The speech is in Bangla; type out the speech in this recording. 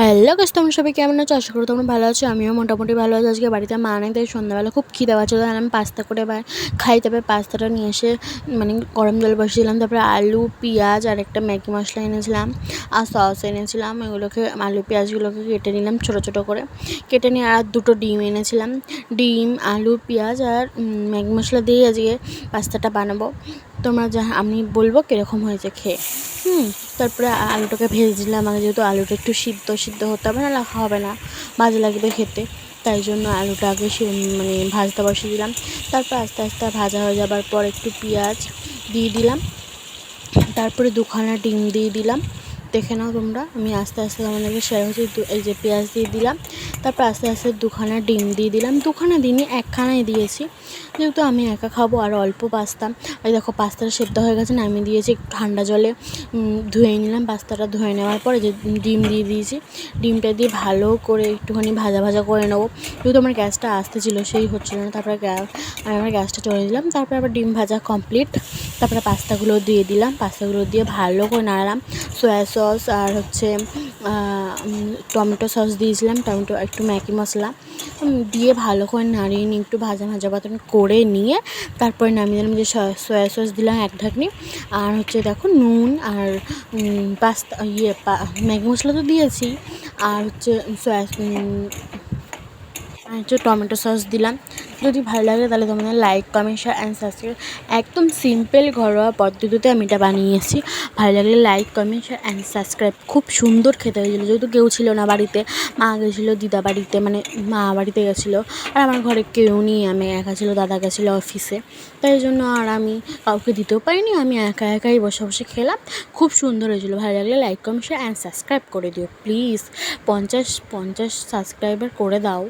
হ্যালো গাইস, তোমরা সবাই কেমন আছো? আশা করি তোমরা ভালো আছো। আমিও মোটামুটি ভালো আছি। আজকে বাড়িতে মা নেই, তাই সন্ধ্যাবেলা খুব খিদে পাচ্ছে, তাই আমি পাস্তা করে খাই। তারপরে পাস্তাটা নিয়ে এসে গরম জল বসিয়েছিলাম। তারপরে আলু, পেঁয়াজ আর একটা ম্যাগি মশলা এনেছিলাম আর সস এনেছিলাম। এগুলোকে আলু পেঁয়াজগুলোকে কেটে নিলাম ছোটো ছোটো করে, কেটে নিয়ে আর দুটো ডিম এনেছিলাম। ডিম, আলু, পেঁয়াজ আর ম্যাগি মশলা দিয়ে আজকে পাস্তাটা বানাবো। তোমরা আমি বলবো কীরকম হয়েছে খেয়ে। তারপরে আলুটাকে ভেজে দিলাম। আগে যেহেতু আলুটা একটু সিদ্ধ হতে হবে, না হবে না, বাজে লাগবে খেতে, তাই জন্য আলুটা আগে ভাজতে বসিয়ে দিলাম। তারপর আস্তে আস্তে ভাজা হয়ে যাবার পর একটু পেঁয়াজ দিয়ে দিলাম, তারপরে দুখানা ডিম দিয়ে দিলাম। দেখে নাও তোমরা, আমি আস্তে আস্তে তোমাদেরকে শেয়ার হচ্ছে। এই যে পেঁয়াজ দিয়ে দিলাম, তারপর আস্তে আস্তে দুখানা ডিম দিয়ে দিলাম। দুখানা দিনই একখানাই দিয়েছি, যেহেতু আমি একা খাবো আর অল্প পাস্তা। এই দেখো পাস্তাটা সেদ্ধ হয়ে গেছে, নামিয়ে দিয়েছি। একটু ঠান্ডা জলে ধুয়ে নিলাম। পাস্তাটা ধুয়ে নেওয়ার পরে যে ডিম দিয়ে দিয়েছি, ডিমটা দিয়ে ভালো করে একটুখানি ভাজা ভাজা করে নেবো। যেহেতু আমার গ্যাসটা আসতে ছিল, সেই হচ্ছিলো না, তারপরে আমি আমার গ্যাসটা চলে দিলাম। তারপরে আবার ডিম ভাজা কমপ্লিট। তারপরে পাস্তাগুলো দিয়ে দিলাম, পাস্তাগুলো দিয়ে ভালো করে নাড়ালাম। সয়া সস আর টমেটো সস দিয়েছিলাম, টমেটো একটু ম্যাগি মশলা দিয়ে ভালো করে নাড়িয়ে নিয়ে একটু ভাজা ভাজা মতন করে নিয়ে তারপরে নামিয়ে দিলাম। যে সয়া সস দিলাম এক ঢাকনি, আর দেখো নুন আর পাস্তা ম্যাগি মশলা তো দিয়েছি, আর টমেটো সস দিলাম। যদি ভালো লাগে তাহলে তোমাদের like, comment, share and subscribe. একদম সিম্পল ঘরোয়া পদ্ধতিতে আমি এটা বানিয়েছি। ভালো লাগলে like, comment, share and subscribe. খুব সুন্দর খেতে হয়েছিলো, যেহেতু কেউ ছিল না বাড়িতে, মা গেছিলো দিদা বাড়িতে, মা বাড়িতে গেছিলো, আর আমার ঘরে কেউ নেই, আমি একা ছিল, দাদা গেছিলো অফিসে, তাই জন্য আর আমি কাউকে দিতেও পারিনি, আমি একা একাই বসে বসে খেলাম। খুব সুন্দর হয়েছিলো। ভালো লাগলে like, comment, share and subscribe করে দিও প্লিজ। 50 সাবস্ক্রাইবার করে দাও।